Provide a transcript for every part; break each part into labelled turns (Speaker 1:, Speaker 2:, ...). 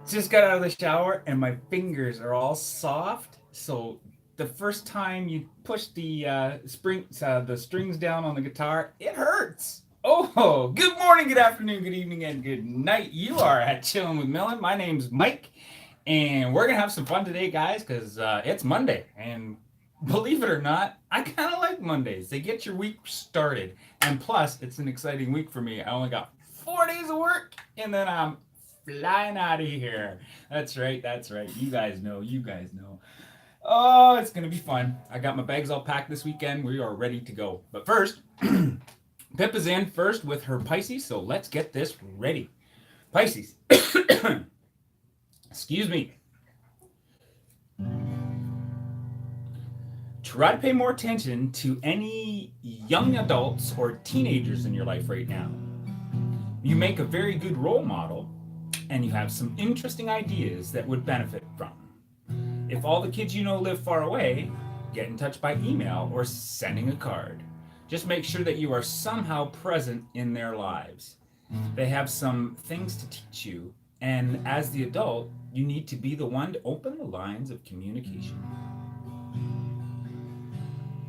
Speaker 1: Just got out of the shower and my fingers are all soft. So the first time you push the strings down on the guitar, it hurts. Oh, good morning, good afternoon, good evening, and good night. You are at Chilling with Millen. My name's Mike, and we're gonna have some fun today, guys, because it's Monday. And believe it or not, I kind of like Mondays. They get your week started, and plus, it's an exciting week for me. I only got 4 days of work, and then I'm flying out of here. That's right. That's right. You guys know. You guys know. Oh, it's gonna be fun. I got my bags all packed this weekend. We are ready to go. But first, Pip is in first with her Pisces, so let's get this ready. Pisces. Excuse me. Try to pay more attention to any young adults or teenagers in your life right now. You make a very good role model, and you have some interesting ideas that would benefit from. If all the kids you know live far away, get in touch by email or sending a card. Just make sure that you are somehow present in their lives. They have some things to teach you, and as the adult, you need to be the one to open the lines of communication.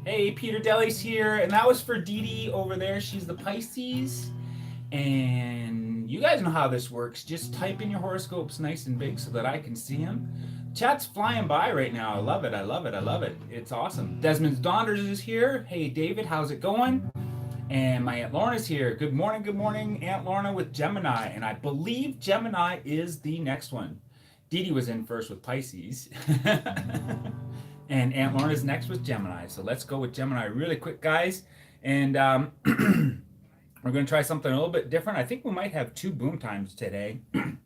Speaker 1: Hey, Peter Deli's here, and that was for Dee Dee over there. She's the Pisces. And you guys know how this works. Just type in your horoscopes nice and big so that I can see them. Chat's flying by right now. I love it. I love it. I love it. It's awesome. Desmond Donders is here. Hey, David, how's it going? And my Aunt Lorna's here. Good morning. Good morning, Aunt Lorna with Gemini. And I believe Gemini is the next one. Dee Dee was in first with Pisces. And Aunt Lorna's next with Gemini. So let's go with Gemini really quick, guys. And we're going to try something a little bit different. I think we might have two boom times today. I'm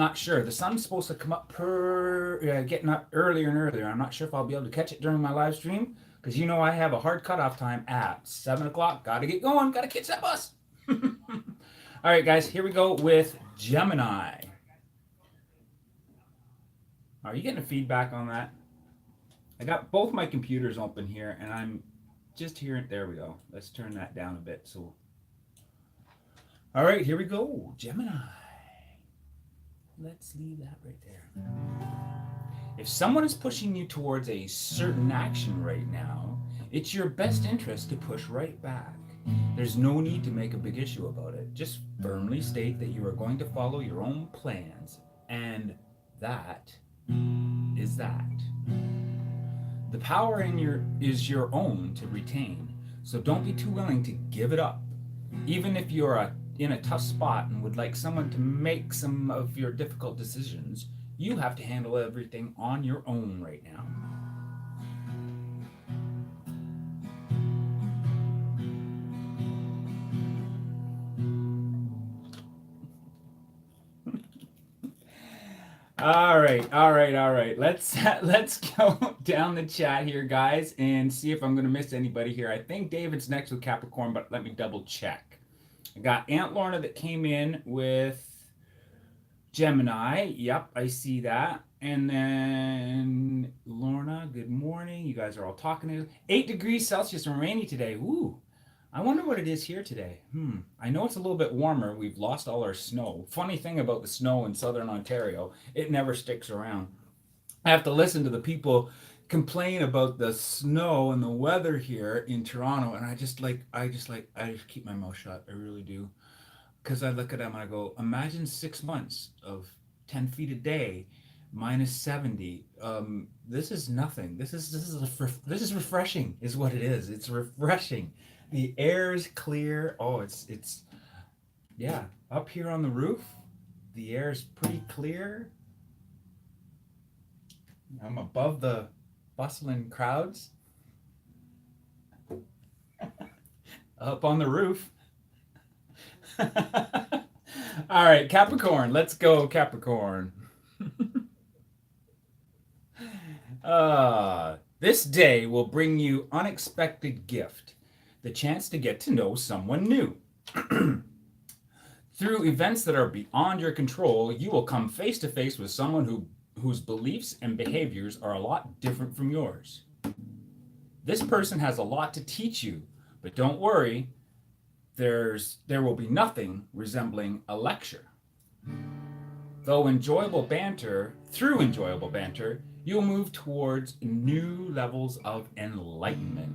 Speaker 1: not sure. The sun's supposed to come up getting up earlier and earlier. I'm not sure if I'll be able to catch it during my live stream because you know I have a hard cutoff time at 7 o'clock. Got to get going. Got to catch that bus. All right, guys. Here we go with Gemini. Are you getting a feedback on that? I got both my computers open here, and I'm just hearing. There we go. Let's turn that down a bit. So, all right, here we go. Gemini. Let's leave that right there. If someone is pushing you towards a certain action right now, it's your best interest to push right back. There's no need to make a big issue about it. Just firmly state that you are going to follow your own plans, and that is that. The power is your own to retain, so don't be too willing to give it up. Even if you're in a tough spot and would like someone to make some of your difficult decisions, you have to handle everything on your own right now. All right, all right, all right. Let's go down the chat here, guys, and see if I'm gonna miss anybody here. I think David's next with Capricorn, but let me double check. I got Aunt Lorna that came in with Gemini. Yep, I see that. And then Lorna, good morning. You guys are all talking to 8 degrees Celsius and rainy today. Ooh, I wonder what it is here today. I know it's a little bit warmer. We've lost all our snow. Funny thing about the snow in southern Ontario, it never sticks around. I have to listen to the people complain about the snow and the weather here in Toronto, and I just keep my mouth shut. I really do, because I look at them and I go, imagine 6 months of 10 feet a day, minus 70. This is nothing. This is refreshing, is what it is. It's refreshing. The air is clear. Oh, it's yeah. Up here on the roof, the air is pretty clear. I'm above the bustling crowds. Up on the roof. All right, Capricorn. Let's go, Capricorn. This day will bring you unexpected gift, the chance to get to know someone new. Through events that are beyond your control, you will come face to face with someone whose beliefs and behaviors are a lot different from yours. This person has a lot to teach you, but don't worry, there will be nothing resembling a lecture. Through enjoyable banter, you'll move towards new levels of enlightenment.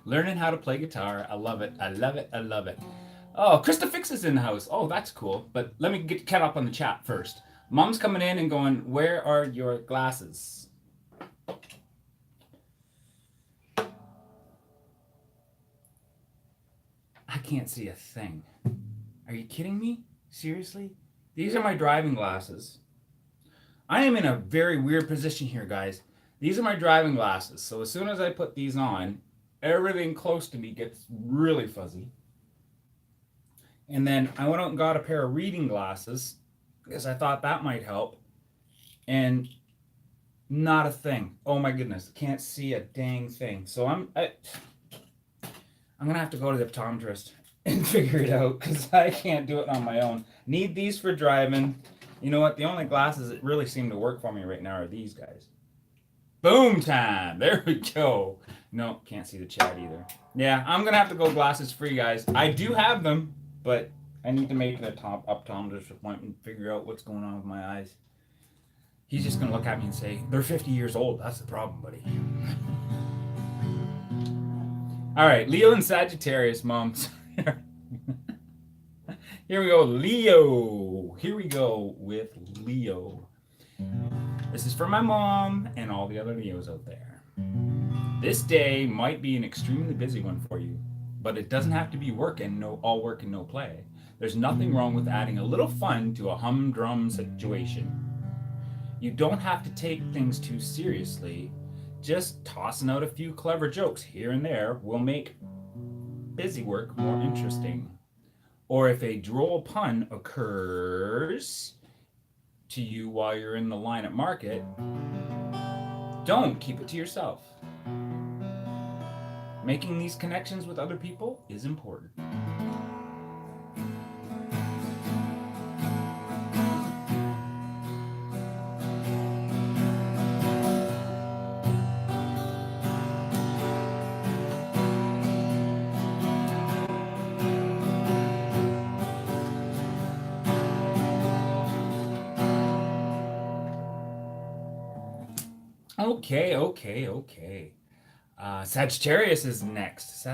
Speaker 1: Learning how to play guitar. I love it. I love it. I love it. Oh, Krista Fix is in the house. Oh, that's cool. But let me get caught up on the chat first. Mom's coming in and going, where are your glasses? I can't see a thing. Are you kidding me? Seriously? These are my driving glasses. I am in a very weird position here, guys. These are my driving glasses. So as soon as I put these on, everything close to me gets really fuzzy. And then I went out and got a pair of reading glasses because I thought that might help. And not a thing. Oh my goodness, can't see a dang thing. So I'm gonna have to go to the optometrist and figure it out because I can't do it on my own. Need these for driving. You know what? The only glasses that really seem to work for me right now are these guys. Boom time. There we go. No, can't see the chat either. Yeah, I'm gonna have to go glasses free, guys. I do have them, but I need to make an optometrist appointment and figure out what's going on with my eyes. He's just gonna look at me and say, they're 50 years old. That's the problem, buddy. All right, Leo and Sagittarius, moms. Here we go, Leo. Here we go with Leo. This is for my mom and all the other Leos out there. This day might be an extremely busy one for you, but it doesn't have to be all work and no play. There's nothing wrong with adding a little fun to a humdrum situation. You don't have to take things too seriously. Just tossing out a few clever jokes here and there will make busy work more interesting. Or if a droll pun occurs to you while you're in the line at market, don't keep it to yourself. Making these connections with other people is important. Okay. Sagittarius is next.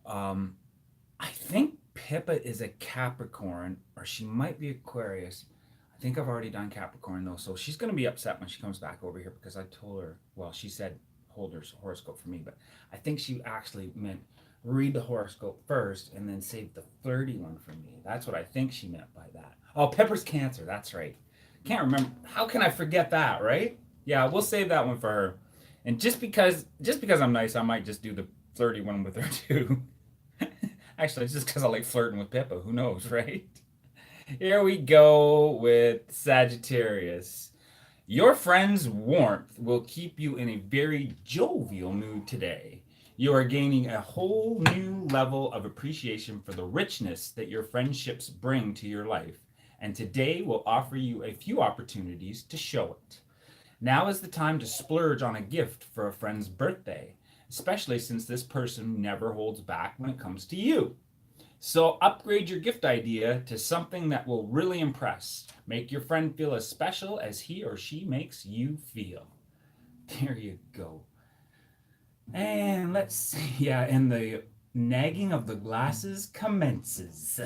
Speaker 1: I think Pippa is a Capricorn, or she might be Aquarius. I think I've already done Capricorn though, so she's going to be upset when she comes back over here because I told her, well, she said hold her horoscope for me, but I think she actually meant read the horoscope first and then save the flirty one for me. That's what I think she meant by that. Oh, Pepper's Cancer, that's right. Can't remember. How can I forget that, right? Yeah, we'll save that one for her. And just because I'm nice, I might just do the flirty one with her too. Actually, it's just because I like flirting with Pippa. Who knows, right? Here we go with Sagittarius. Your friend's warmth will keep you in a very jovial mood today. You are gaining a whole new level of appreciation for the richness that your friendships bring to your life, and today will offer you a few opportunities to show it. Now is the time to splurge on a gift for a friend's birthday, especially since this person never holds back when it comes to you. So upgrade your gift idea to something that will really impress. Make your friend feel as special as he or she makes you feel. There you go. And let's see. Yeah, and the nagging of the glasses commences.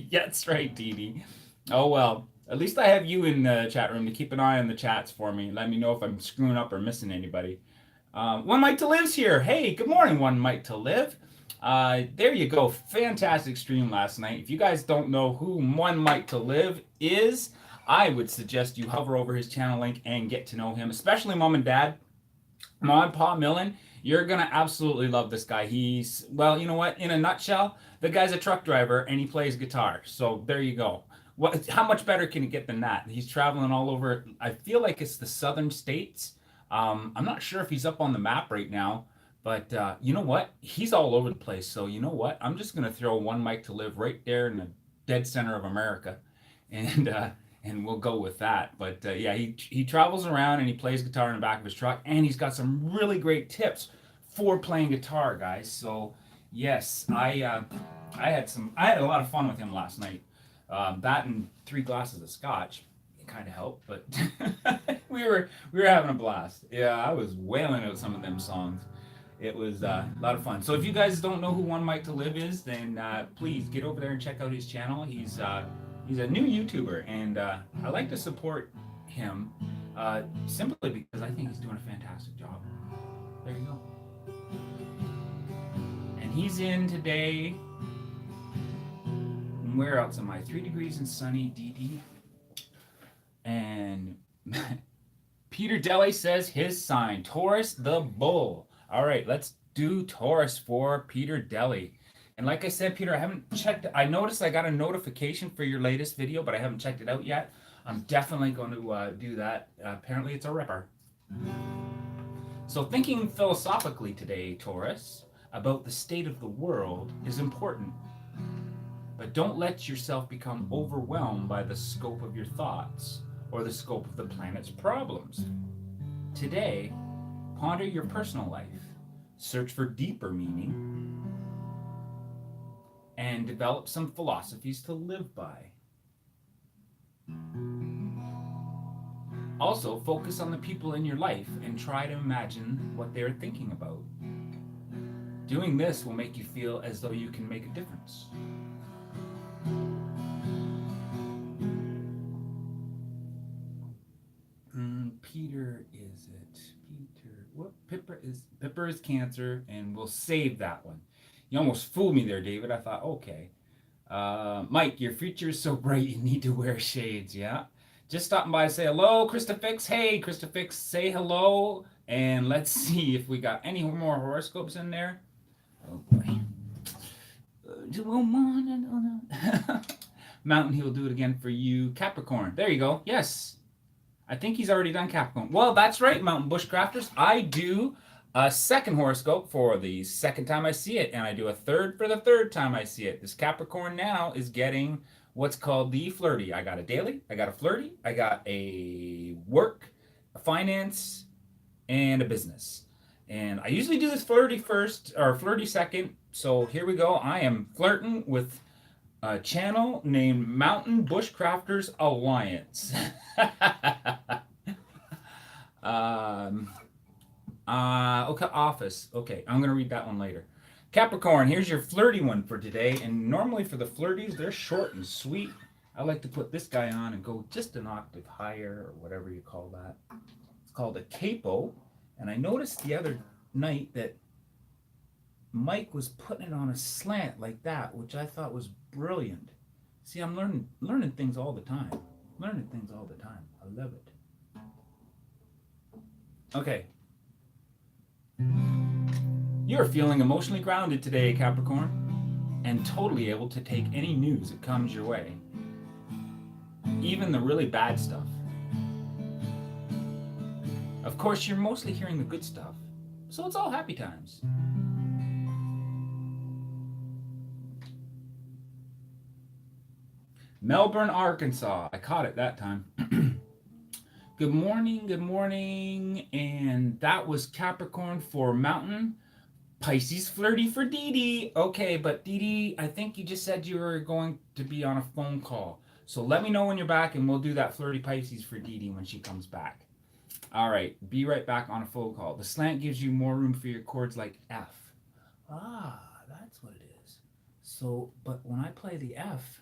Speaker 1: That's right, Dee Dee. Oh, well. At least I have you in the chat room to keep an eye on the chats for me. Let me know if I'm screwing up or missing anybody. One Mike to Live's here. Hey, good morning, One Mike to Live. There you go. Fantastic stream last night. If you guys don't know who One Mike to Live is, I would suggest you hover over his channel link and get to know him, especially Mom and Dad. Mom and Pa Millen You're gonna absolutely love this guy. He's, well, you know what? In a nutshell, the guy's a truck driver and he plays guitar. So there you go. What? How much better can you get than that? He's traveling all over. I feel like it's the southern states. I'm not sure if he's up on the map right now, but you know what? He's all over the place. So you know what? I'm just gonna throw One Mic to Live right there in the dead center of America, and we'll go with that. But yeah, he travels around and he plays guitar in the back of his truck, and he's got some really great tips for playing guitar, guys. So yes, I had a lot of fun with him last night. That and 3 glasses of scotch, it kind of helped, but we were having a blast. Yeah, I was wailing out some of them songs. It was a lot of fun. So if you guys don't know who One Mic to Live is, then please get over there and check out his channel. He's a new YouTuber, and I like to support him simply because I think he's doing a fantastic job. There you go. And he's in today. Where else am I? 3 degrees and sunny, DD. And Peter Deli says his sign, Taurus the Bull. All right, let's do Taurus for Peter Deli. And like I said, Peter, I haven't checked. I noticed I got a notification for your latest video, but I haven't checked it out yet. I'm definitely going to do that. Apparently, it's a ripper. So thinking philosophically today, Taurus, about the state of the world is important. But don't let yourself become overwhelmed by the scope of your thoughts or the scope of the planet's problems. Today, ponder your personal life, search for deeper meaning, and develop some philosophies to live by. Also, focus on the people in your life and try to imagine what they're thinking about. Doing this will make you feel as though you can make a difference. Peter is it? Peter. What? Pipper is Cancer, and we'll save that one. You almost fooled me there, David. I thought, okay. Mike, your future is so bright you need to wear shades. Yeah. Just stopping by to say hello, Christofix. Hey, Christofix, say hello, and let's see if we got any more horoscopes in there. Oh boy. Mountain, he'll do it again for you. Capricorn. There you go. Yes. I think he's already done Capricorn. Well, that's right, Mountain Bushcrafters. I do a second horoscope for the second time I see it, and I do a third for the third time I see it. This Capricorn now is getting what's called the flirty. I got a daily, I got a flirty, I got a work, a finance, and a business. And I usually do this flirty first, or flirty second. So here we go. I am flirting with a channel named Mountain Bushcrafters Alliance. Okay, office. Okay, I'm gonna read that one later. Capricorn, here's your flirty one for today. And normally for the flirties, they're short and sweet. I like to put this guy on and go just an octave higher, or whatever you call that. It's called a capo. And I noticed the other night that Mike was putting it on a slant like that, which I thought was brilliant. See, I'm learning things all the time. Learning things all the time. I love it. Okay. You're feeling emotionally grounded today, Capricorn, and totally able to take any news that comes your way, even the really bad stuff. Of course, you're mostly hearing the good stuff, so it's all happy times. Melbourne, Arkansas. I caught it that time. Good morning, and that was Capricorn for Mountain. Pisces flirty for Dee Dee. Okay, but Dee Dee, I think you just said you were going to be on a phone call. So let me know when you're back, and we'll do that flirty Pisces for Dee Dee when she comes back. All right, be right back on a phone call. The slant gives you more room for your chords like F. Ah, that's what it is. So, but when I play the F,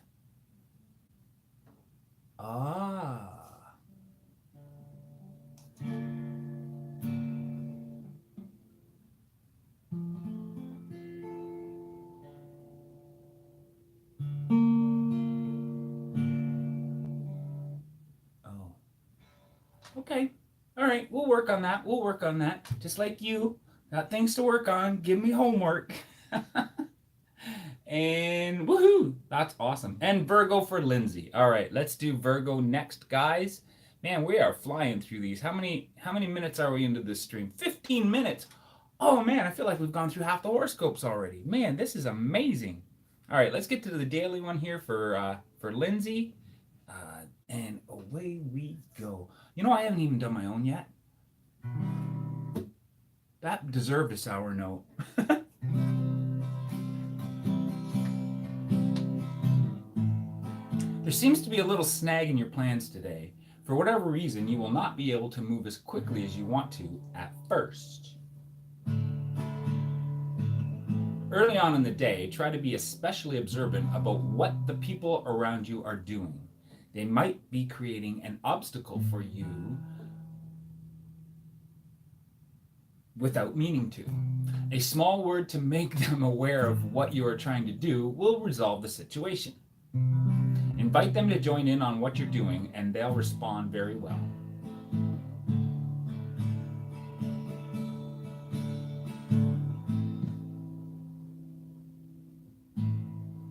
Speaker 1: ah. Okay. All right. We'll work on that. Just like you Got things to work on. Give me homework. And woohoo! That's awesome. And Virgo for Lindsay. All right, let's do Virgo next, guys. Man, we are flying through these. How many minutes are we into this stream? 15 minutes. Oh man, I feel like we've gone through half the horoscopes already. Man, this is amazing. All right, let's get to the daily one here for Lindsay. And away we go. You know, I haven't even done my own yet. That deserved a sour note. There seems to be a little snag in your plans today. For whatever reason, you will not be able to move as quickly as you want to at first. Early on in the day, try to be especially observant about what the people around you are doing. They might be creating an obstacle for you without meaning to. A small word to make them aware of what you are trying to do will resolve the situation. Invite them to join in on what you're doing, and they'll respond very well.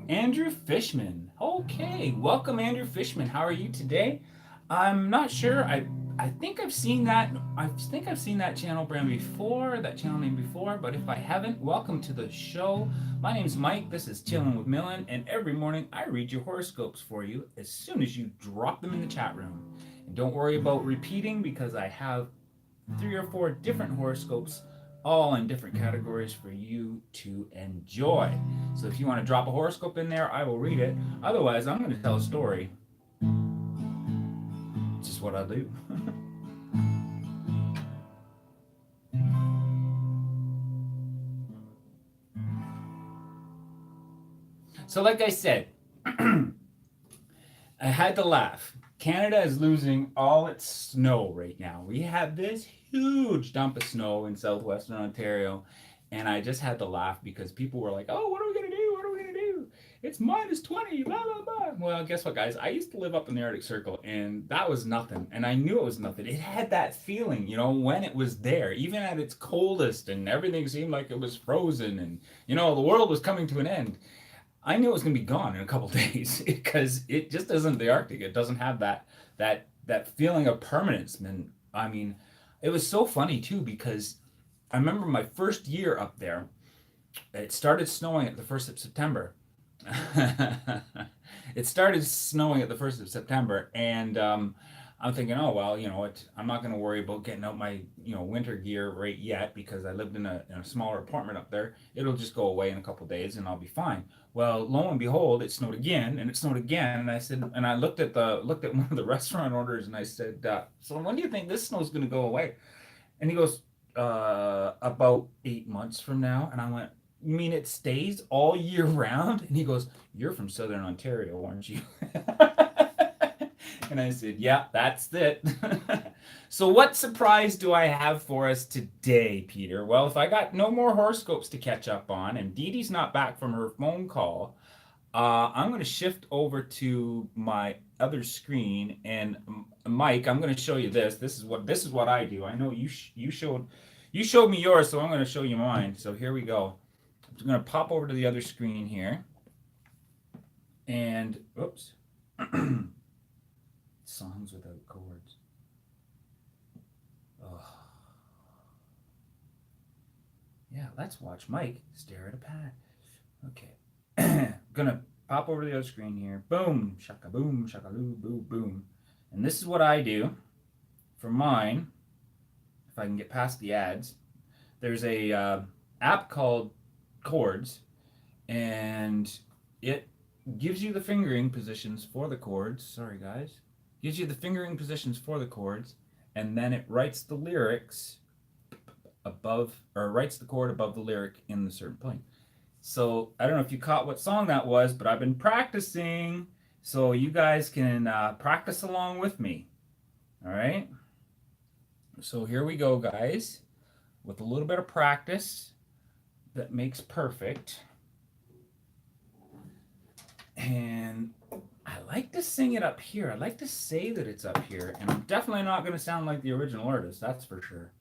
Speaker 1: Andrew Fishman. Okay, welcome, Andrew Fishman. How are you today? I'm not sure. I think I've seen that. I think I've seen that channel brand before, that channel name before. But if I haven't, welcome to the show. My name's Mike. This is Chillin' with Millen, and every morning I read your horoscopes for you as soon as you drop them in the chat room. And don't worry about repeating because I have 3 or 4 different horoscopes, all in different categories for you to enjoy. So if you want to drop a horoscope in there, I will read it. Otherwise, I'm going to tell a story. It's just what I do. So like I said, I had to laugh. Canada is losing all its snow right now. We have this huge dump of snow in southwestern Ontario, and I just had to laugh because people were like, oh, what are we going to do? What are we going to do? It's minus 20, blah, blah, blah. Well, guess what, guys? I used to live up in the Arctic Circle, and that was nothing. And I knew it was nothing. It had that feeling, you know, when it was there, even at its coldest, and everything seemed like it was frozen, and, you know, the world was coming to an end. I knew it was going to be gone in a couple days because it just isn't the Arctic. It doesn't have that feeling of permanence. And I mean, it was so funny too because I remember my first year up there. It started snowing at the 1st of September. It started snowing at the 1st of September, and I'm thinking, oh well, you know, I'm not going to worry about getting out my, you know, winter gear right yet because I lived in a smaller apartment up there. It'll just go away in a couple of days, and I'll be fine. Well, lo and behold, it snowed again, and it snowed again, and I said, and I looked at one of the restaurant orders, and I said, so when do you think this snow's going to go away? And he goes, about 8 months from now, and I went, you mean it stays all year round? And he goes, you're from Southern Ontario, aren't you? And I said, yeah, that's it. So what surprise do I have for us today, Peter? Well, if I got no more horoscopes to catch up on, and Dee Dee's not back from her phone call, I'm going to shift over to my other screen. And Mike, I'm going to show you this. This is what I do. I know you showed me yours, so I'm going to show you mine. So here we go. I'm going to pop over to the other screen here. And oops. Songs without chords. Oh. Yeah, let's watch Mike stare at a pad. Okay. Gonna pop over to the other screen here. Boom, shaka boom, shaka loo, boom, boom. And this is what I do for mine. If I can get past the ads, there's a app called Chords, and it gives you the fingering positions for the chords. Sorry, guys. Gives you the fingering positions for the chords, and then it writes the lyrics above, or writes the chord above the lyric in the certain point. So I don't know if you caught what song that was, but I've been practicing, so you guys can practice along with me. All right. So here we go, guys. With a little bit of practice, that makes perfect. And I like to sing it up here. I like to say that it's up here. And I'm definitely not going to sound like the original artist, that's for sure.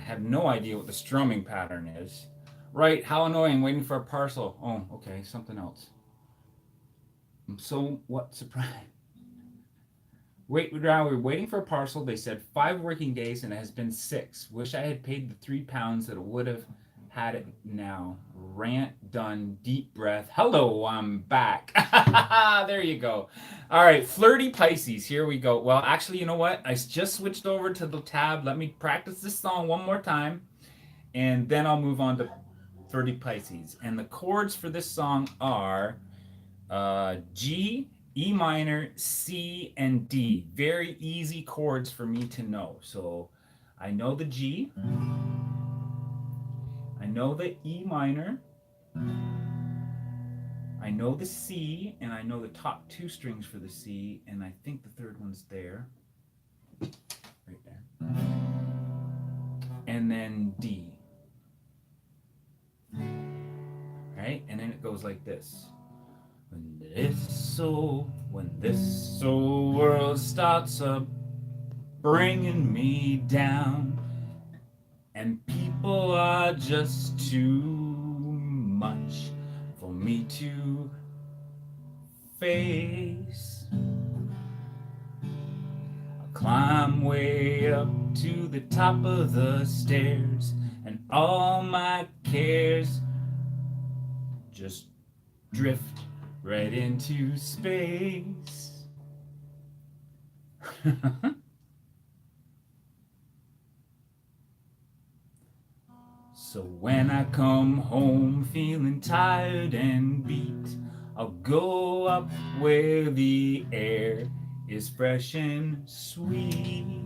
Speaker 1: have no idea what the strumming pattern is. Right, how annoying, waiting for a parcel. Oh, okay, something else. I'm so what surprised. We're waiting for a parcel. They said 5 working days and it has been 6. Wish I had paid the £3 that it would have had it now. Rant done. Deep breath. Hello, I'm back. There you go. All right, flirty Pisces. Here we go. Well, actually, you know what? I just switched over to the tab. Let me practice this song one more time, and then I'll move on to flirty Pisces. And the chords for this song are G, E minor, C, and D. Very easy chords for me to know. So I know the G, I know the E minor, I know the C, and I know the top 2 strings for the C, and I think the third one's there. Right there. And then D. Right? And then it goes like this. When this soul world starts up bringing me down, and people are just too much for me to face, I'll climb way up to the top of the stairs, and all my cares just drift right into space. So when I come home feeling tired and beat, I'll go up where the air is fresh and sweet.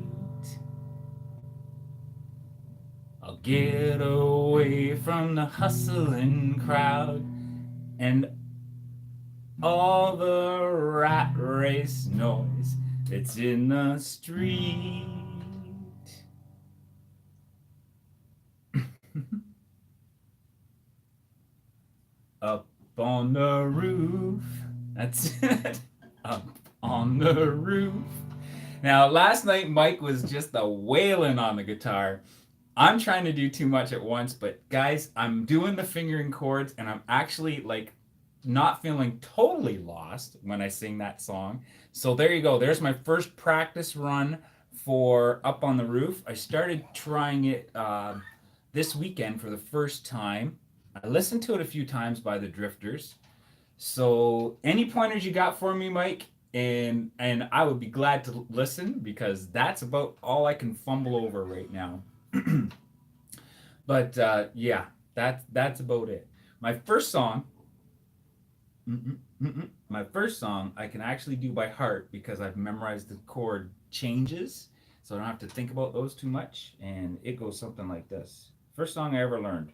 Speaker 1: I'll get away from the hustling crowd and all the rat race noise that's in the street. Up on the roof, that's it, up on the roof. Now, last night Mike was just a wailing on the guitar. I'm trying to do too much at once, but guys, I'm doing the fingering chords and I'm actually like not feeling totally lost when I sing that song. So there you go. There's my first practice run for Up on the Roof. I started trying it this weekend for the first time. I listened to it a few times by the Drifters. So any pointers you got for me, Mike? And I would be glad to listen because that's about all I can fumble over right now. But yeah, that's about it. My first song I can actually do by heart because I've memorized the chord changes, so I don't have to think about those too much. And it goes something like this. First song I ever learned.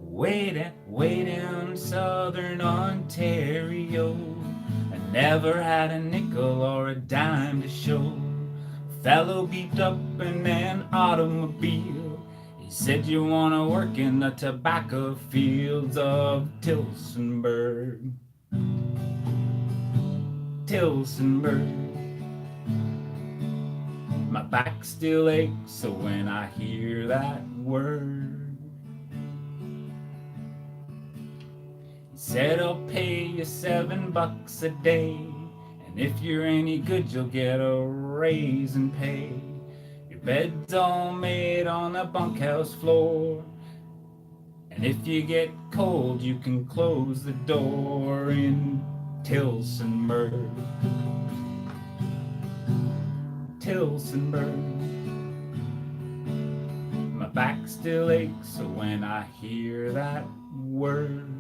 Speaker 1: Way down southern Ontario, I never had a nickel or a dime to show. Fellow beeped up in an automobile. He said, "You wanna work in the tobacco fields of Tillsonburg." Tillsonburg. My back still aches so when I hear that word. He said, "I'll pay you $7 a day, and if you're any good you'll get a raise in pay. Your bed's all made on the bunkhouse floor, and if you get cold you can close the door in Tillsonburg." Tillsonburg. My back still aches so when I hear that word.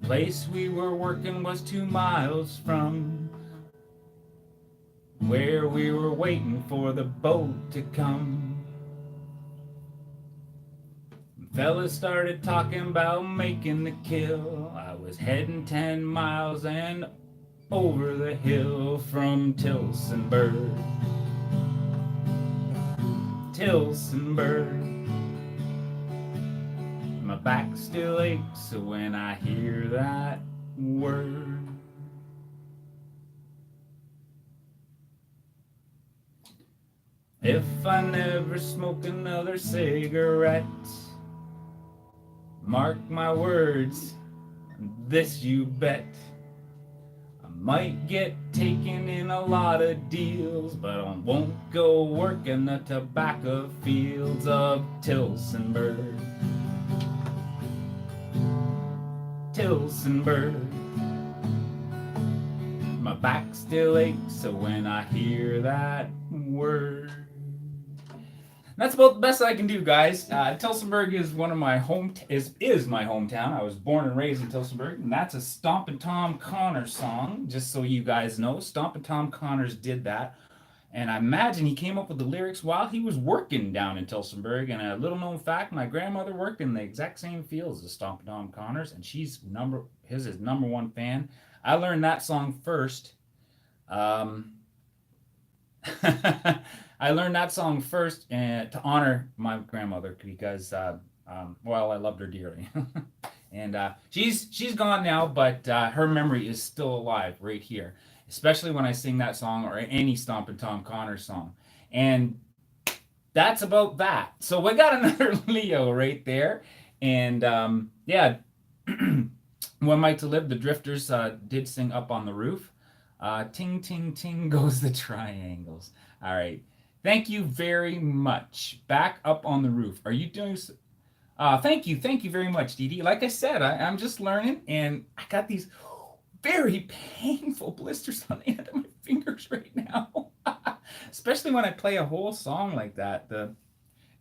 Speaker 1: Place we were working was 2 miles from where we were waiting for the boat to come. Fellas started talking about making the kill. I was heading 10 miles and over the hill from Tillsonburg. Tillsonburg. My back still aches so when I hear that word. if I never smoke another cigarette. Mark my words, this you bet. I might get taken in a lot of deals, but I won't go work in the tobacco fields of Tillsonburg. Tillsonburg. My back still aches, so when I hear that word. That's about the best I can do, guys. Tillsonburg is one of my is my hometown. I was born and raised in Tillsonburg, and that's a Stompin' Tom Connors song. Just so you guys know, Stompin' Tom Connors did that, and I imagine he came up with the lyrics while he was working down in Tillsonburg. And a little known fact: my grandmother worked in the exact same fields as Stompin' Tom Connors, and she's his number one fan. I learned that song first. I learned that song first to honor my grandmother because, well, I loved her dearly. And she's gone now, but her memory is still alive right here, especially when I sing that song or any Stompin' Tom Connors song. And that's about that. So we got another Leo right there. And yeah, One Mic to Live, the Drifters did sing Up on the Roof. Ting, ting, ting goes the triangles. All right. Thank you very much. Back up on the roof. Are you doing? Thank you very much, Dee Dee. Like I said, I'm just learning, and I got these very painful blisters on the end of my fingers right now, especially when I play a whole song like that.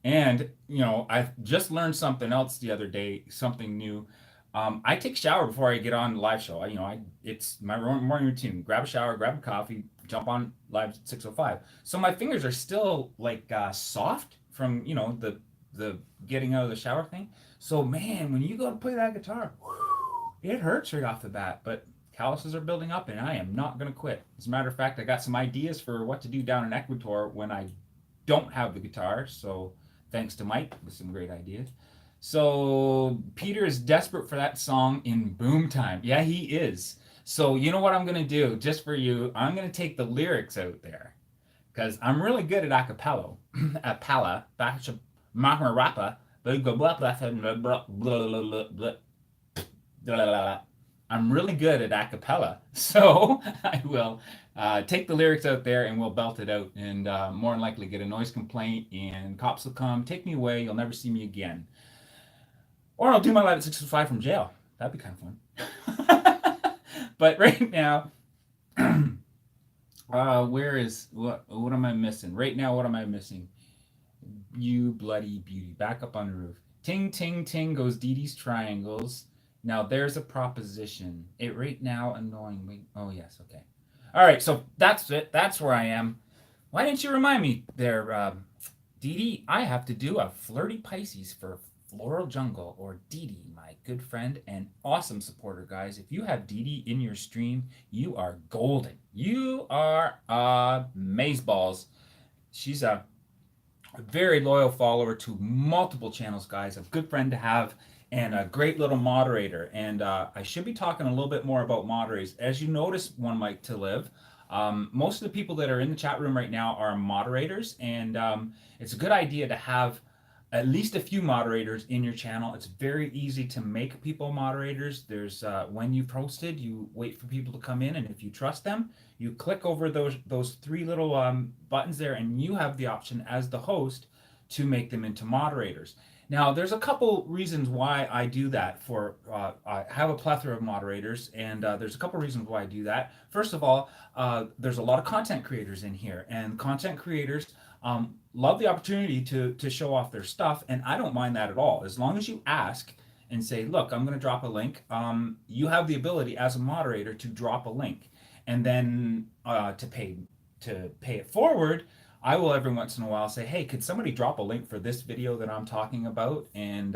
Speaker 1: And I just learned something else the other day, something new. I take a shower before I get on the live show. It's my morning routine. Grab a shower, grab a coffee, jump on live 6:05. So my fingers are still like soft from the getting out of the shower thing. So man, when you go to play that guitar, it hurts right off the bat. But calluses are building up, and I am not gonna quit. As a matter of fact, I got some ideas for what to do down in Ecuador when I don't have the guitar. So thanks to Mike with some great ideas. So Peter is desperate for that song in Boom Time. Yeah, he is. So you know what I'm gonna do just for you? I'm gonna take the lyrics out there because I'm really good at acapella. Apella, maharapa, I'm really good at acapella. So I will take the lyrics out there and we'll belt it out, and more than likely get a noise complaint, and cops will come, take me away. You'll never see me again. Or I'll do my live at 6:05 from jail. That'd be kind of fun. But right now, what am I missing? Right now, what am I missing? You bloody beauty. Back up on the roof. Ting, ting, ting goes Dee Dee's triangles. Now there's a proposition. It right now annoying me. Oh, yes, okay. All right, so that's it. That's where I am. Why didn't you remind me there, Dee Dee? I have to do a Flirty Pisces for Floral Jungle, or Dee Dee, my good friend and awesome supporter, guys. If you have Dee Dee in your stream, you are golden. You are amazeballs. She's a very loyal follower to multiple channels, guys. A good friend to have and a great little moderator. And I should be talking a little bit more about moderators. As you notice, One Mic to Live, most of the people that are in the chat room right now are moderators, and it's a good idea to have at least a few moderators in your channel. It's very easy to make people moderators. There's when you posted, you wait for people to come in, and if you trust them, you click over those three little buttons there, and you have the option as the host to make them into moderators. Now, there's a couple reasons why I do that. I have a plethora of moderators, and there's a couple reasons why I do that. First of all, there's a lot of content creators in here, and content creators love the opportunity to show off their stuff, and I don't mind that at all. As long as you ask and say, look, I'm going to drop a link, you have the ability as a moderator to drop a link, and then to pay it forward, I will every once in a while say, hey, could somebody drop a link for this video that I'm talking about? And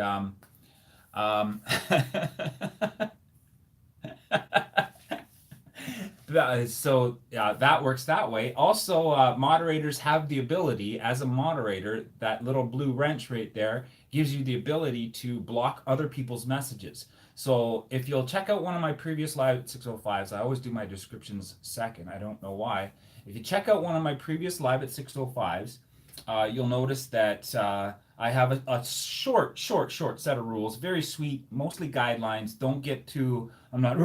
Speaker 1: so that works that way. Also, moderators have the ability, as a moderator, that little blue wrench right there gives you the ability to block other people's messages. So if you'll check out one of my previous live at 6:05s, I always do my descriptions second. I don't know why. If you check out one of my previous live at 6:05s, you'll notice that I have a short set of rules. Very sweet, mostly guidelines. Don't get too. I'm not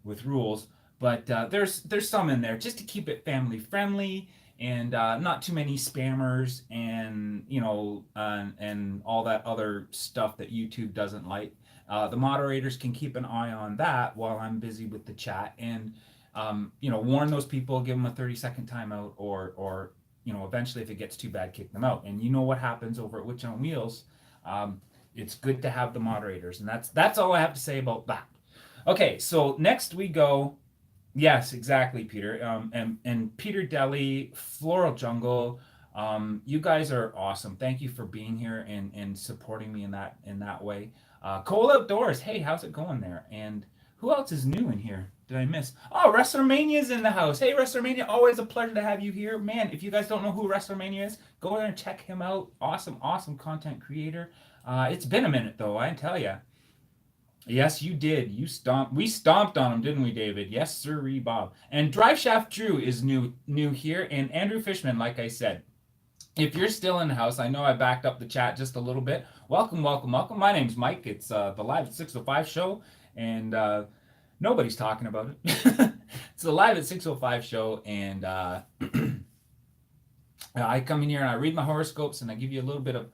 Speaker 1: with rules, but there's some in there just to keep it family friendly and not too many spammers and and all that other stuff that YouTube doesn't like. The moderators can keep an eye on that while I'm busy with the chat and warn those people, give them a 30-second timeout, or eventually if it gets too bad, kick them out. And you know what happens over at Witch on Wheels. It's good to have the moderators, and that's all I have to say about that. Okay, so next we go. Yes, exactly, Peter. And Peter Deli, Floral Jungle. You guys are awesome. Thank you for being here and supporting me in that way. Cole Outdoors. Hey, how's it going there? And who else is new in here? Did I miss? Oh, WrestleMania's in the house. Hey, WrestleMania, always a pleasure to have you here. Man, if you guys don't know who WrestleMania is, go there and check him out. Awesome content creator. It's been a minute, though, I tell you. Yes, you did. We stomped on him, didn't we, David? Yes, sir, Bob. And Drive Shaft Drew is new here. And Andrew Fishman, like I said, if you're still in the house, I know I backed up the chat just a little bit. Welcome. My name's Mike. It's the Live at 605 show, and nobody's talking about it. It's the Live at 605 show, and I come in here and I read my horoscopes, and I give you a little bit of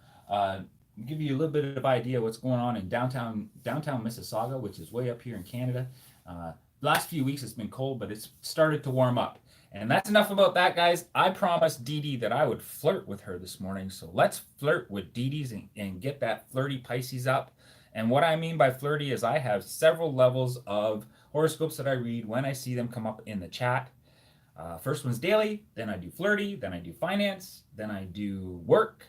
Speaker 1: idea what's going on in downtown Mississauga, which is way up here in Canada. Last few weeks it's been cold, but it's started to warm up. And that's enough about that, guys. I promised Dee Dee that I would flirt with her this morning. So let's flirt with Dee Dee's and get that flirty Pisces up. And what I mean by flirty is I have several levels of horoscopes that I read when I see them come up in the chat. First one's daily, then I do flirty, then I do finance, then I do work,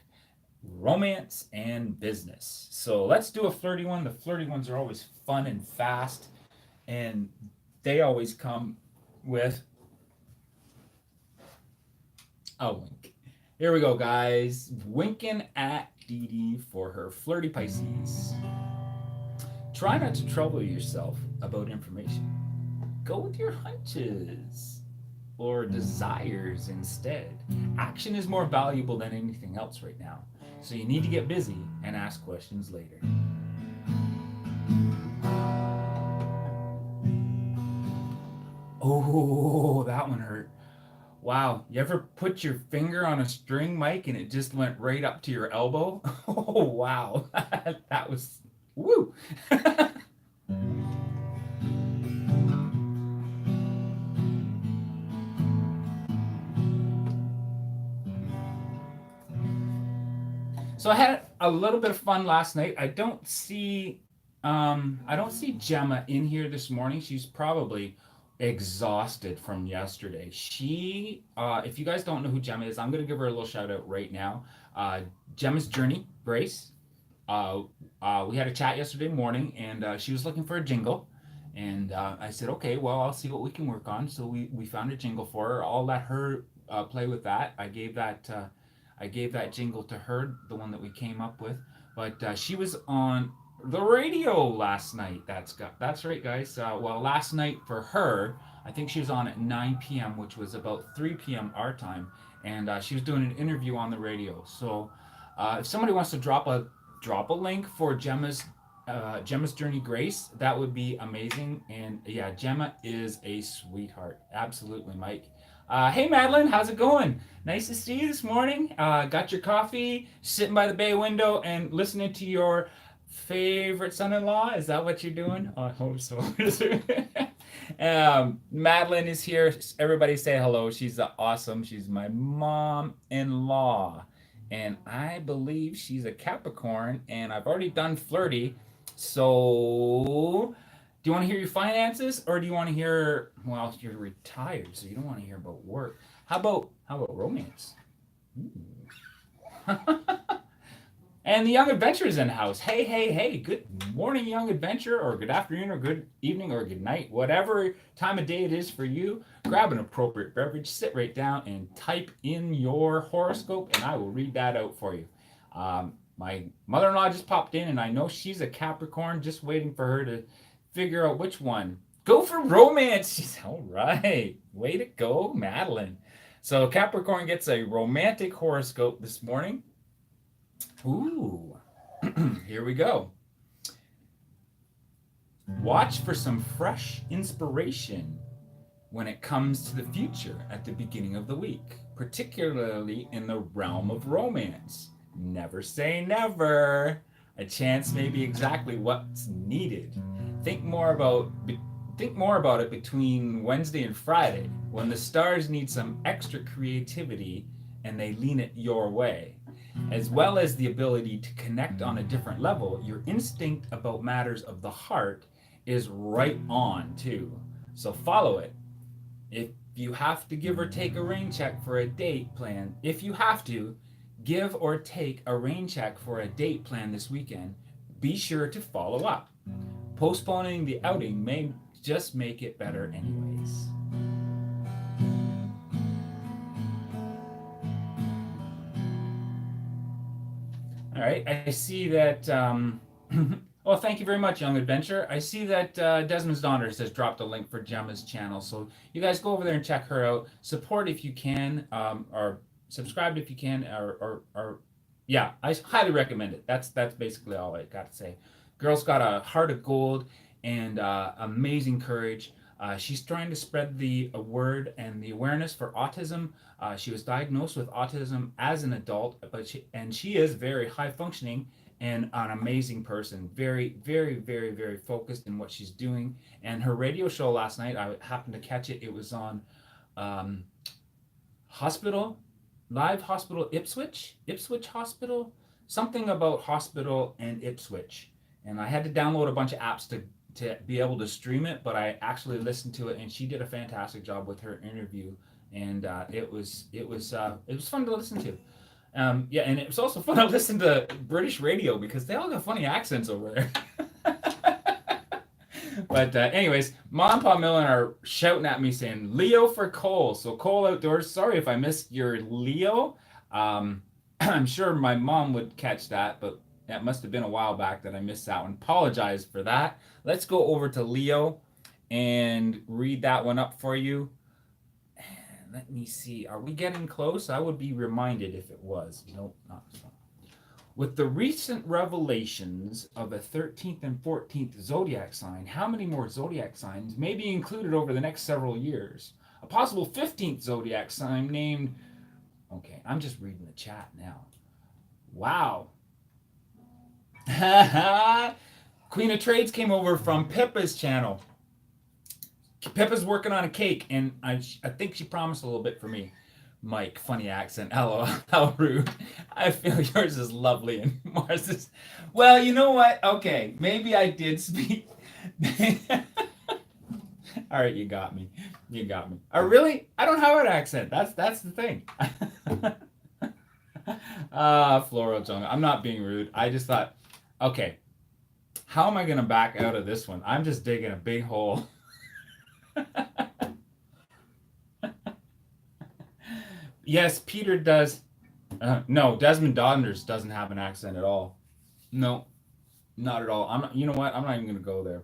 Speaker 1: romance, and business. So let's do a flirty one. The flirty ones are always fun and fast, and they always come with a wink. Here we go, guys. Winking at Dee Dee for her flirty Pisces. Try not to trouble yourself about information. Go with your hunches or desires instead. Action is more valuable than anything else right now. So you need to get busy and ask questions later. Oh, that one hurt. Wow, you ever put your finger on a string, Mike, and it just went right up to your elbow? Oh, wow. That was, woo. So I had a little bit of fun last night. I don't see Gemma in here this morning. She's probably exhausted from yesterday. She, if you guys don't know who Gemma is, I'm going to give her a little shout out right now. Gemma's Journey, Grace. We had a chat yesterday morning, and she was looking for a jingle. And I said, okay, well, I'll see what we can work on. So we found a jingle for her. I'll let her play with that. I gave that jingle to her, the one that we came up with. But she was on the radio last night. That's right, guys. Well, last night for her, I think she was on at 9 p.m., which was about 3 p.m. our time, and she was doing an interview on the radio. So if somebody wants to drop a link for Gemma's Journey, Grace, that would be amazing. And yeah, Gemma is a sweetheart. Absolutely, Mike. Hey Madeline, how's it going? Nice to see you this morning. Got your coffee, sitting by the bay window and listening to your favorite son-in-law. Is that what you're doing? I hope so. Madeline is here. Everybody say hello. She's awesome. She's my mom-in-law, and I believe she's a Capricorn, and I've already done flirty. So do you want to hear your finances, or do you want to hear, well, you're retired, so you don't want to hear about work. How about romance? And the Young Adventure is in the house. Hey. Good morning, Young Adventure, or good afternoon, or good evening, or good night. Whatever time of day it is for you, grab an appropriate beverage, sit right down, and type in your horoscope, and I will read that out for you. My mother-in-law just popped in, and I know she's a Capricorn, just waiting for her to figure out which one. Go for romance. She's all right. Way to go, Madeline. So Capricorn gets a romantic horoscope this morning. Ooh, here we go. Watch for some fresh inspiration when it comes to the future at the beginning of the week, particularly in the realm of romance. Never say never. A chance may be exactly what's needed. Think more about think more about it between Wednesday and Friday, when the stars need some extra creativity and they lean it your way. As well as the ability to connect on a different level, your instinct about matters of the heart is right on too. So follow it. If you have to give or take a rain check for a date plan, if you have to give or take a rain check for a date plan this weekend, be sure to follow up. Postponing the outing may just make it better anyways. All right, I see that. Well, thank you very much, Young Adventure. I see that Desmond's Daughters has dropped a link for Gemma's channel, so you guys go over there and check her out. Support if you can, or subscribe if you can, or yeah, I highly recommend it. That's basically all I got to say. Girl's got a heart of gold and amazing courage. She's trying to spread the word and the awareness for autism. She was diagnosed with autism as an adult, but she is very high functioning and an amazing person. Very, very, very, very focused in what she's doing. And her radio show last night, I happened to catch it. It was on Live Hospital Ipswich Hospital, something about hospital and Ipswich. And I had to download a bunch of apps to be able to stream it, but I actually listened to it, and she did a fantastic job with her interview, and it was fun to listen to. Yeah, and it was also fun to listen to British radio because they all got funny accents over there. But anyways, Mom and Pa Millen are shouting at me saying Leo for Cole. So Cole Outdoors, sorry if I missed your Leo. I'm sure my mom would catch that, but that must have been a while back that I missed that one. Apologize for that. Let's go over to Leo and read that one up for you. Let me see. Are we getting close? I would be reminded if it was. Nope, not so. With the recent revelations of a 13th and 14th zodiac sign, how many more zodiac signs may be included over the next several years? A possible 15th zodiac sign named... Okay, I'm just reading the chat now. Wow. Queen of Trades came over from Pippa's channel. Pippa's working on a cake, and I think she promised a little bit for me. Mike, funny accent. Hello, how rude. I feel yours is lovely and Mars is... Well, you know what? Okay, maybe I did speak. All right, you got me. You got me. Really? I don't have an accent. That's the thing. Floral jungle. I'm not being rude. I just thought, okay, how am I going to back out of this one? I'm just digging a big hole. Yes, Peter does. No, Desmond Donners doesn't have an accent at all. No, not at all. You know what? I'm not even going to go there.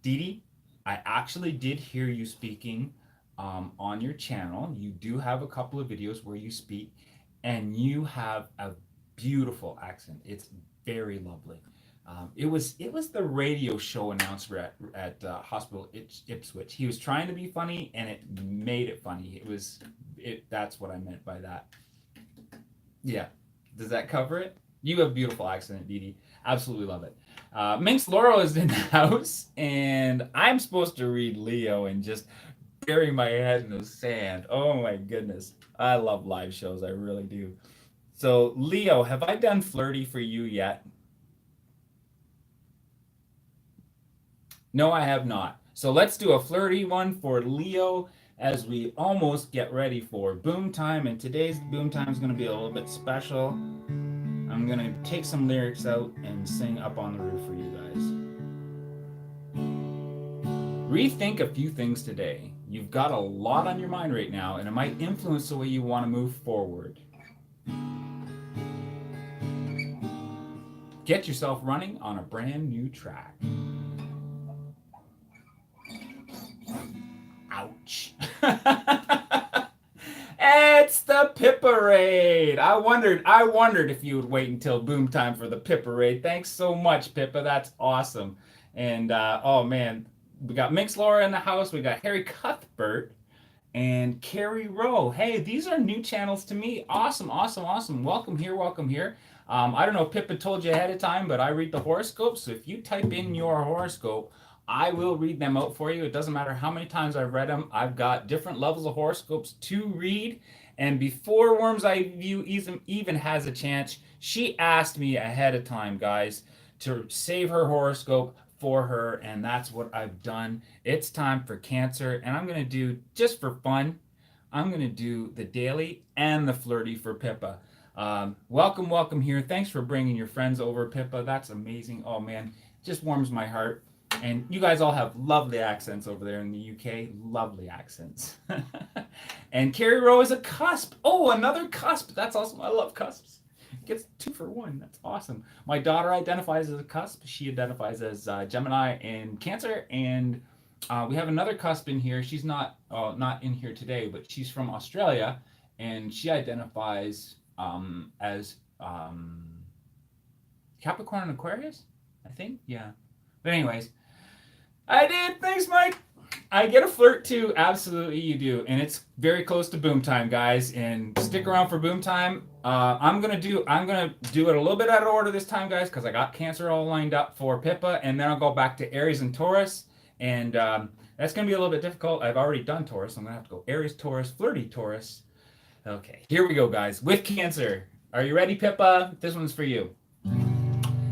Speaker 1: Dee Dee, I actually did hear you speaking on your channel. You do have a couple of videos where you speak, and you have a beautiful accent. It's very lovely. It was the radio show announcer at Hospital Ipswich. He was trying to be funny, and it made it funny. That's what I meant by that. Yeah. Does that cover it? You have a beautiful accent, Dee Dee. Absolutely love it. Minx Laurel is in the house, and I'm supposed to read Leo and just bury my head in the sand. Oh my goodness. I love live shows. I really do. So, Leo, have I done flirty for you yet? No, I have not. So let's do a flirty one for Leo as we almost get ready for boom time. And today's boom time is going to be a little bit special. I'm going to take some lyrics out and sing Up on the Roof for you guys. Rethink a few things today. You've got a lot on your mind right now, and it might influence the way you want to move forward. Get yourself running on a brand new track. Ouch. Pippa-Raid. I wondered if you would wait until boom time for the Pippa-Raid. Thanks so much, Pippa. That's awesome. And oh man, we got Minx Laura in the house. We got Harry Cuthbert and Carrie Rowe. Hey, these are new channels to me. Awesome, awesome, awesome. Welcome here, welcome here. I don't know if Pippa told you ahead of time, but I read the horoscopes. So if you type in your horoscope, I will read them out for you. It doesn't matter how many times I've read them. I've got different levels of horoscopes to read. And before Worm's Eye View even has a chance, she asked me ahead of time, guys, to save her horoscope for her, and that's what I've done. It's time for Cancer, and I'm going to do, just for fun, I'm going to do the daily and the flirty for Pippa. Welcome, welcome here. Thanks for bringing your friends over, Pippa. That's amazing. Oh, man, just warms my heart. And you guys all have lovely accents over there in the UK. Lovely accents. And Carrie Rowe is a cusp. Oh, another cusp. That's awesome. I love cusps. Gets 2 for 1. That's awesome. My daughter identifies as a cusp. She identifies as Gemini and Cancer. And we have another cusp in here. She's not in here today, but she's from Australia. And she identifies as Capricorn and Aquarius, I think. Yeah. But anyways, I did. Thanks, Mike. I get a flirt too. Absolutely, you do. And it's very close to boom time, guys. And stick around for boom time. I'm gonna do it a little bit out of order this time, guys, because I got Cancer all lined up for Pippa, and then I'll go back to Aries and Taurus. And that's gonna be a little bit difficult. I've already done Taurus. I'm gonna have to go Aries, Taurus, flirty Taurus. Okay, here we go, guys. With Cancer. Are you ready, Pippa? This one's for you.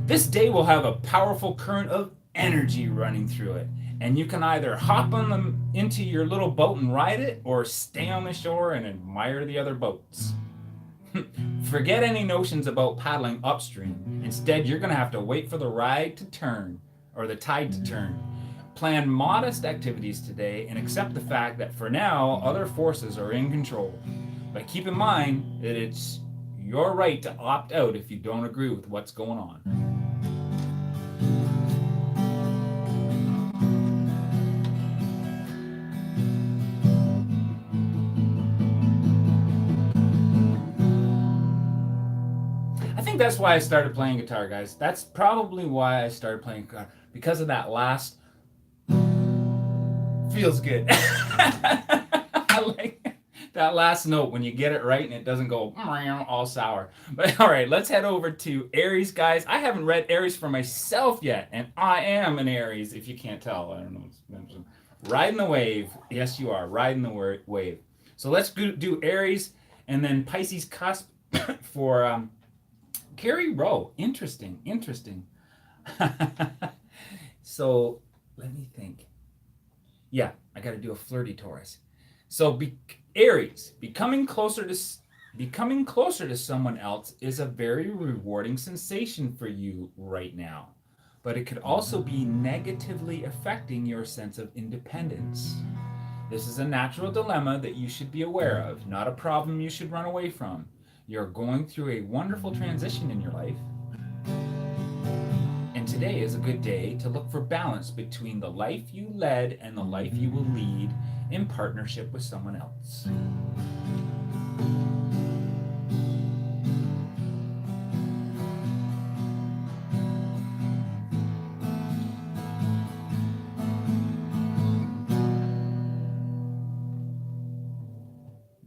Speaker 1: This day will have a powerful current of energy running through it, and you can either hop on them into your little boat and ride it, or stay on the shore and admire the other boats. Forget any notions about paddling upstream. Instead, you're going to have to wait for the ride to turn, or the tide to turn. Plan modest activities today and accept the fact that for now, other forces are in control. But keep in mind that it's your right to opt out if you don't agree with what's going on. That's why I started playing guitar, guys. That's probably why I started playing guitar, because of that last feels good. I like that last note when you get it right and it doesn't go all sour. But all right, let's head over to Aries, guys. I haven't read Aries for myself yet, and I am an Aries, if you can't tell. I don't know. Riding the wave. Yes, you are riding the wave. So let's do Aries and then Pisces cusp for Carrie Rowe. Interesting. So let me think. Yeah, I got to do a flirty Taurus. So Aries, becoming closer to someone else is a very rewarding sensation for you right now, but it could also be negatively affecting your sense of independence. This is a natural dilemma that you should be aware of, not a problem you should run away from. You're going through a wonderful transition in your life. And today is a good day to look for balance between the life you led and the life you will lead in partnership with someone else.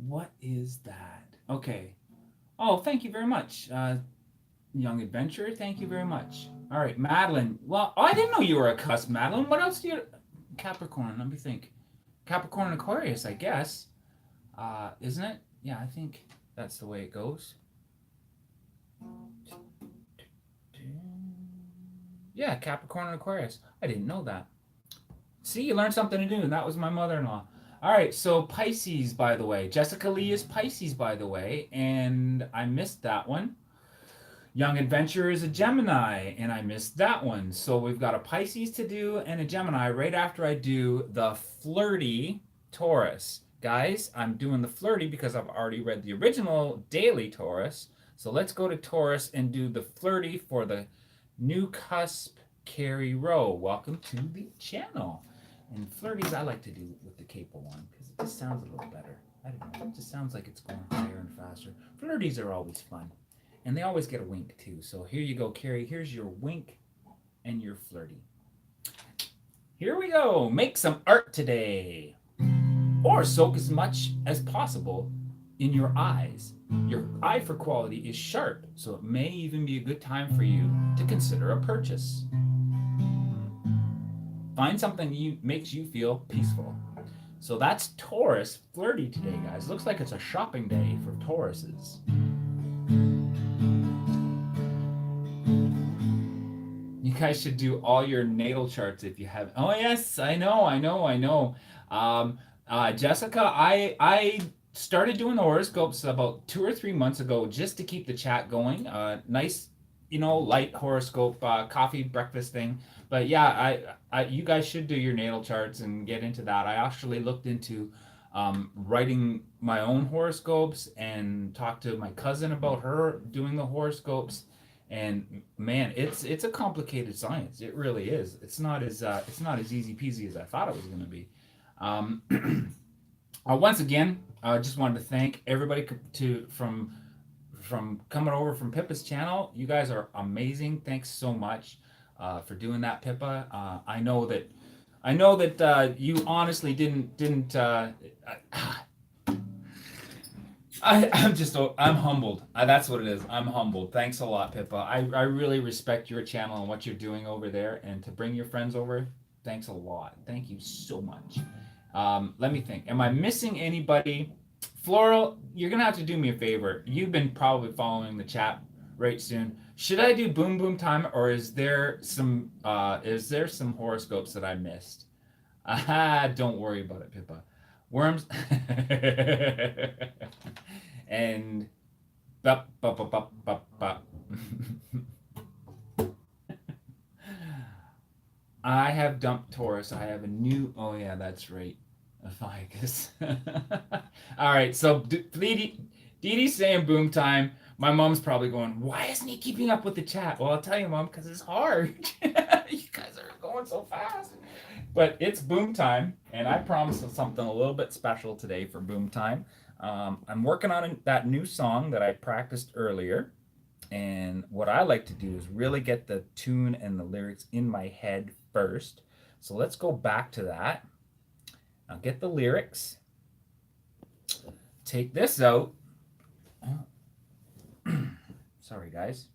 Speaker 1: What is that? Okay. Oh, thank you very much, young adventurer. Thank you very much. All right, Madeline. Well, I didn't know you were a cusp, Madeline. What else do you... Capricorn, let me think. Capricorn and Aquarius, I guess. Isn't it? Yeah, I think that's the way it goes. Yeah, Capricorn and Aquarius. I didn't know that. See, you learned something new, and that was my mother-in-law. All right, so Pisces, by the way. Jessica Lee is Pisces, by the way, and I missed that one. Young Adventurer is a Gemini, and I missed that one. So we've got a Pisces to do and a Gemini right after I do the flirty Taurus. Guys, I'm doing the flirty because I've already read the original daily Taurus. So let's go to Taurus and do the flirty for the new cusp, Carrie Rowe. Welcome to the channel. And flirties I like to do with the capo one because it just sounds a little better. I don't know. It just sounds like it's going higher and faster. Flirties are always fun. And they always get a wink too. So here you go, Carrie. Here's your wink and your flirty. Here we go. Make some art today. Or soak as much as possible in your eyes. Your eye for quality is sharp, so it may even be a good time for you to consider a purchase. Find something makes you feel peaceful. So that's Taurus flirty today, guys. Looks like it's a shopping day for Tauruses. You guys should do all your natal charts if you have. Oh yes, I know. Jessica, I started doing the horoscopes about 2 or 3 months ago just to keep the chat going. Nice, light horoscope, coffee breakfast thing. But yeah, you guys should do your natal charts and get into that. I actually looked into writing my own horoscopes and talked to my cousin about her doing the horoscopes. And man, it's a complicated science. It really is. It's not as easy peasy as I thought it was going to be. Once again, I just wanted to thank everybody from coming over from Pippa's channel. You guys are amazing. Thanks so much for doing that, Pippa. I know that you honestly didn't. I'm humbled. That's what it is. I'm humbled. Thanks a lot, Pippa. I really respect your channel and what you're doing over there, and to bring your friends over. Thanks a lot. Thank you so much. Let me think. Am I missing anybody? Floral, you're gonna have to do me a favor. You've been probably following the chat right soon. Should I do boom boom time, or is there some horoscopes that I missed? Don't worry about it, Pippa. Worms and bup, bup, bup, bup, bup, bup. I have dumped Taurus. I have a new. Oh yeah, that's right. Ficus. All right. So Dee saying boom time. My mom's probably going, why isn't he keeping up with the chat? Well, I'll tell you, Mom, because it's hard. You guys are going so fast. But it's boom time, and I promised something a little bit special today for boom time. I'm working on that new song that I practiced earlier. And what I like to do is really get the tune and the lyrics in my head first. So let's go back to that. I'll get the lyrics. Take this out. Sorry, guys.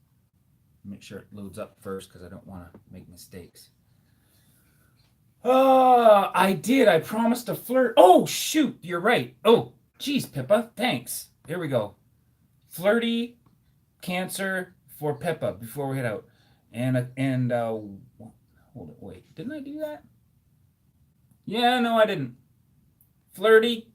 Speaker 1: Make sure it loads up first because I don't want to make mistakes. I did. I promised to flirt. Oh, shoot. You're right. Oh, geez, Pippa. Thanks. Here we go. Flirty Cancer for Pippa before we head out. And hold it. Wait. Didn't I do that? Yeah, no, I didn't. Flirty.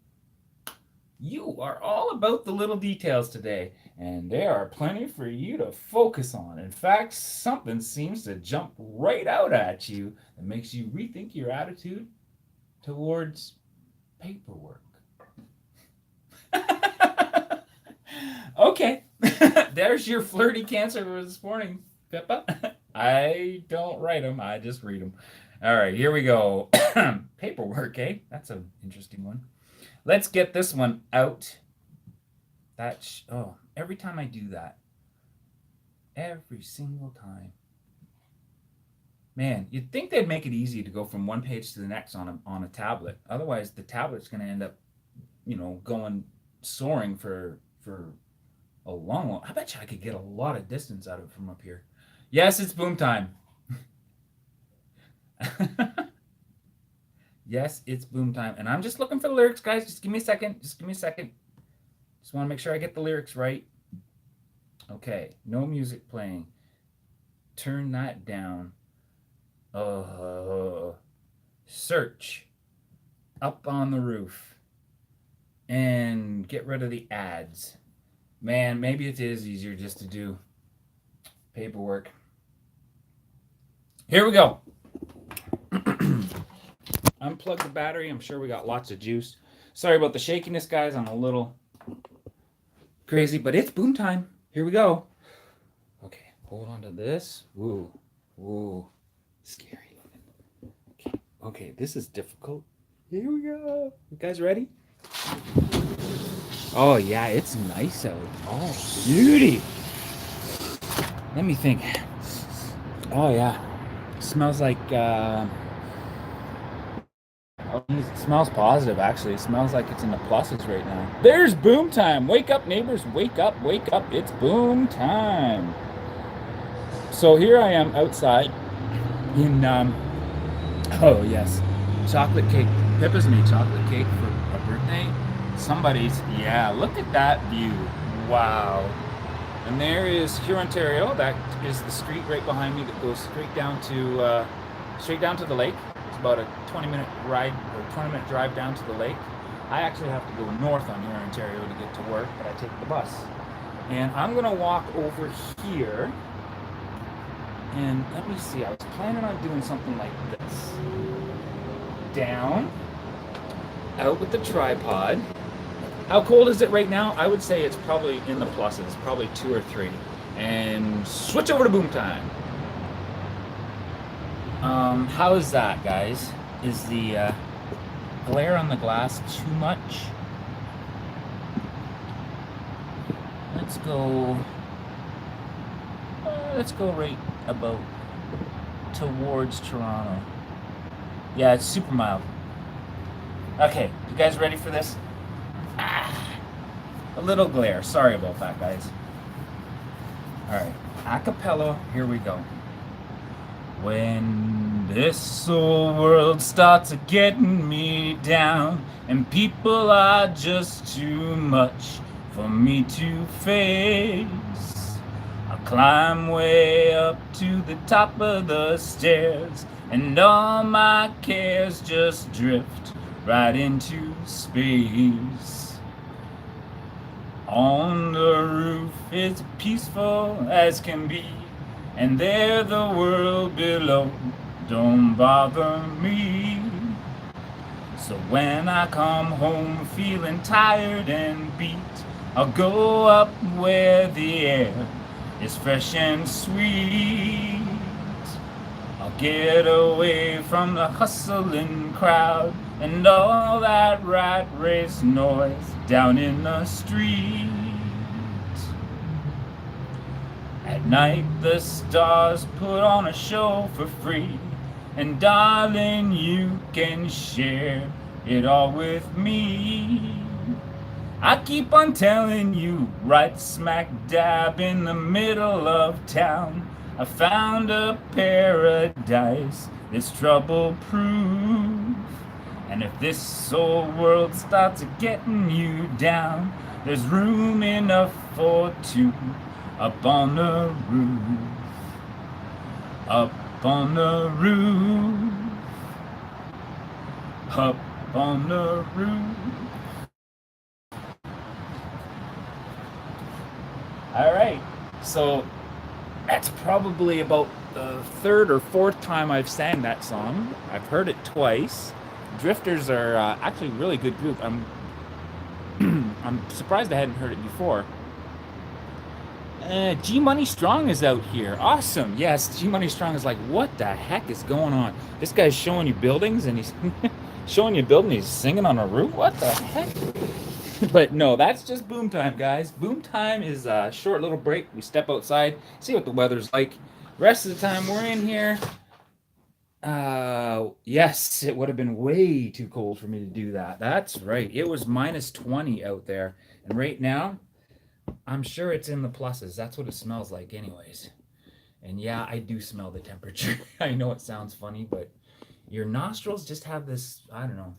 Speaker 1: You are all about the little details today, and there are plenty for you to focus on. In fact, something seems to jump right out at you that makes you rethink your attitude towards paperwork. Okay, there's your flirty Cancer for this morning, Pippa. I don't write them, I just read them. All right, here we go. Paperwork, eh? That's an interesting one. Let's get this one out. Every time I do that. Every single time. Man, you'd think they'd make it easy to go from one page to the next on a tablet. Otherwise, the tablet's going to end up, going soaring for a long. I bet you I could get a lot of distance out of it from up here. Yes, it's boom time. Yes, it's boom time. And I'm just looking for the lyrics, guys. Just give me a second. Just want to make sure I get the lyrics right. Okay, no music playing. Turn that down. Search. Up on the roof. And get rid of the ads. Man, maybe it is easier just to do paperwork. Here we go. Unplug the battery. I'm sure we got lots of juice. Sorry about the shakiness, guys. I'm a little crazy, but it's boom time. Here we go. Okay, hold on to this. Woo. Scary. Okay, this is difficult. Here we go. You guys ready? Oh yeah, it's nice out. Oh, beauty. Let me think. Oh yeah, smells like. Oh, it smells positive. Actually, it smells like it's in the pluses right now. There's boom time. Wake up, neighbors. Wake up. Wake up. It's boom time. So here I am outside in. Oh yes, chocolate cake. Pippa's made chocolate cake for a birthday. Somebody's. Yeah. Look at that view. Wow. And there is Huron, Ontario. That is the street right behind me that goes straight down to the lake. It's about a 20-minute ride or 20-minute drive down to the lake. I actually have to go north on Huron, Ontario to get to work, but I take the bus. And I'm gonna walk over here. And let me see. I was planning on doing something like this. Down, out with the tripod. How cold is it right now? I would say it's probably in the pluses, probably 2 or 3. And switch over to boom time. How is that, guys? Is the glare on the glass too much? Let's go. Let's go right about towards Toronto. Yeah, it's super mild. Okay, you guys ready for this? A little glare. Sorry about that, guys. All right, acapella. Here we go. When this old world starts getting me down, and people are just too much for me to face, I climb way up to the top of the stairs, and all my cares just drift right into space. On the roof it's peaceful as can be, and there the world below don't bother me. So when I come home feeling tired and beat, I'll go up where the air is fresh and sweet. I'll get away from the hustling crowd and all that rat race noise down in the street. At night the stars put on a show for free, and darling, you can share it all with me. I keep on telling you, right smack dab in the middle of town, I found a paradise that's trouble-proof. And if this old world starts getting you down, there's room enough for two up on the roof. Up on the roof. Up on the roof. All right, so that's probably about the third or fourth time I've sang that song. I've heard it twice. Drifters are actually a really good group. I'm surprised I hadn't heard it before. G Money Strong is out here. Awesome. Yes, G Money Strong is like, what the heck is going on? This guy's showing you buildings and he's showing you a building. He's singing on a roof. What the heck? But no, that's just boom time, guys. Boom time is a short little break. We step outside, see what the weather's like. Rest of the time we're in here. Yes, it would have been way too cold for me to do that. That's right. It was minus 20 out there. And right now, I'm sure it's in the pluses. That's what it smells like anyways. And yeah, I do smell the temperature. I know it sounds funny, but your nostrils just have this, I don't know,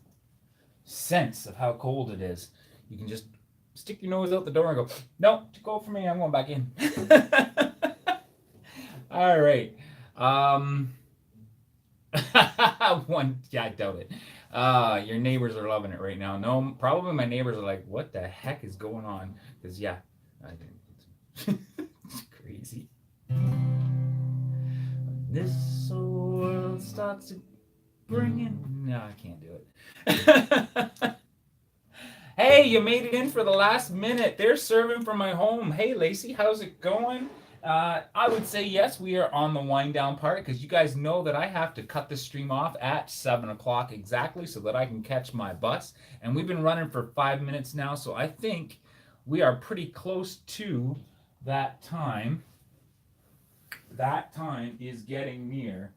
Speaker 1: sense of how cold it is. You can just stick your nose out the door and go, no, too cold for me. I'm going back in. All right. Yeah, I doubt it. Your neighbors are loving it right now. No, probably my neighbors are like, what the heck is going on? Because, yeah, it's crazy. This world starts bringing. No, I can't do it. Hey, you made it in for the last minute. They're serving from my home. Hey, Lacey, how's it going? I would say yes, we are on the wind down part because you guys know that I have to cut the stream off at 7 o'clock exactly so that I can catch my bus. And we've been running for 5 minutes now, so I think we are pretty close to that time. That time is getting near.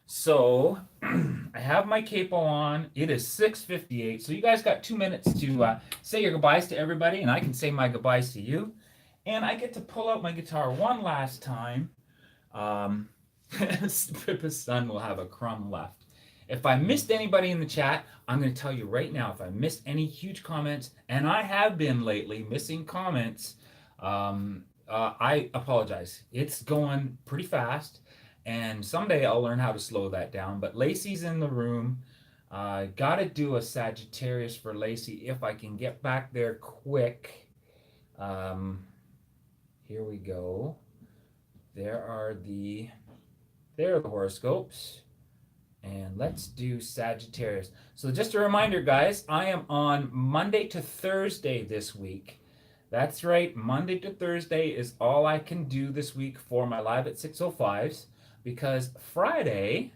Speaker 1: So I have my capo on. It is 6:58. So you guys got 2 minutes to say your goodbyes to everybody, and I can say my goodbyes to you. And I get to pull out my guitar one last time. Pippa's son will have a crumb left. If I missed anybody in the chat, I'm going to tell you right now, if I missed any huge comments, and I have been lately missing comments, I apologize. It's going pretty fast, and someday I'll learn how to slow that down. But Lacey's in the room. Got to do a Sagittarius for Lacey if I can get back there quick. Here we go. There are the horoscopes. And let's do Sagittarius. So just a reminder, guys, I am on Monday to Thursday this week. That's right, Monday to Thursday is all I can do this week for my Live at 6:05s, because Friday,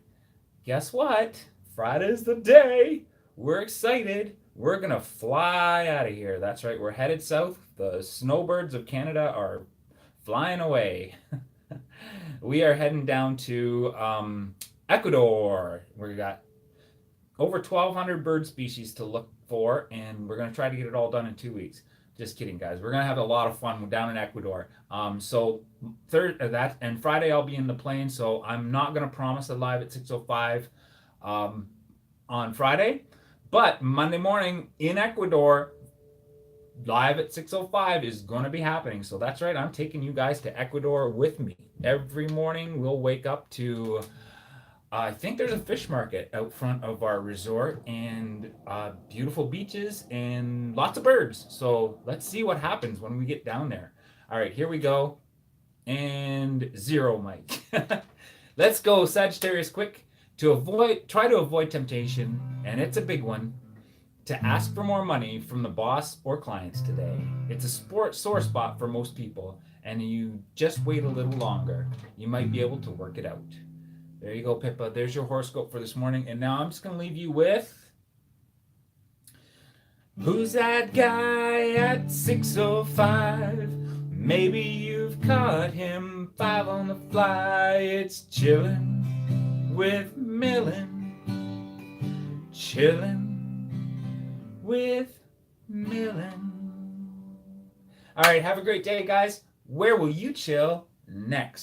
Speaker 1: guess what? Friday's the day. We're excited. We're going to fly out of here. That's right, we're headed south. The snowbirds of Canada are flying away. We are heading down to Ecuador. We got over 1,200 bird species to look for, and we're going to try to get it all done in 2 weeks. Just kidding, guys. We're going to have a lot of fun down in Ecuador. So Friday I'll be in the plane, so I'm not going to promise a Live at 6:05 on Friday. But Monday morning in Ecuador, Live at 6:05 is going to be happening. So that's right, I'm taking you guys to Ecuador with me. Every morning we'll wake up to, I think there's a fish market out front of our resort, and beautiful beaches and lots of birds. So let's see what happens when we get down there. All right, here we go. And 0, Mike. Let's go, Sagittarius, quick. Try to avoid temptation, and it's a big one, to ask for more money from the boss or clients today. It's a sore spot for most people, and you just wait a little longer. You might be able to work it out. There you go, Pippa. There's your horoscope for this morning. And now I'm just going to leave you with, who's that guy at 6:05? Maybe you've caught him 5 on the fly. It's chillin' with Millen. Chillin' with Millen. All right, have a great day, guys. Where will you chill next?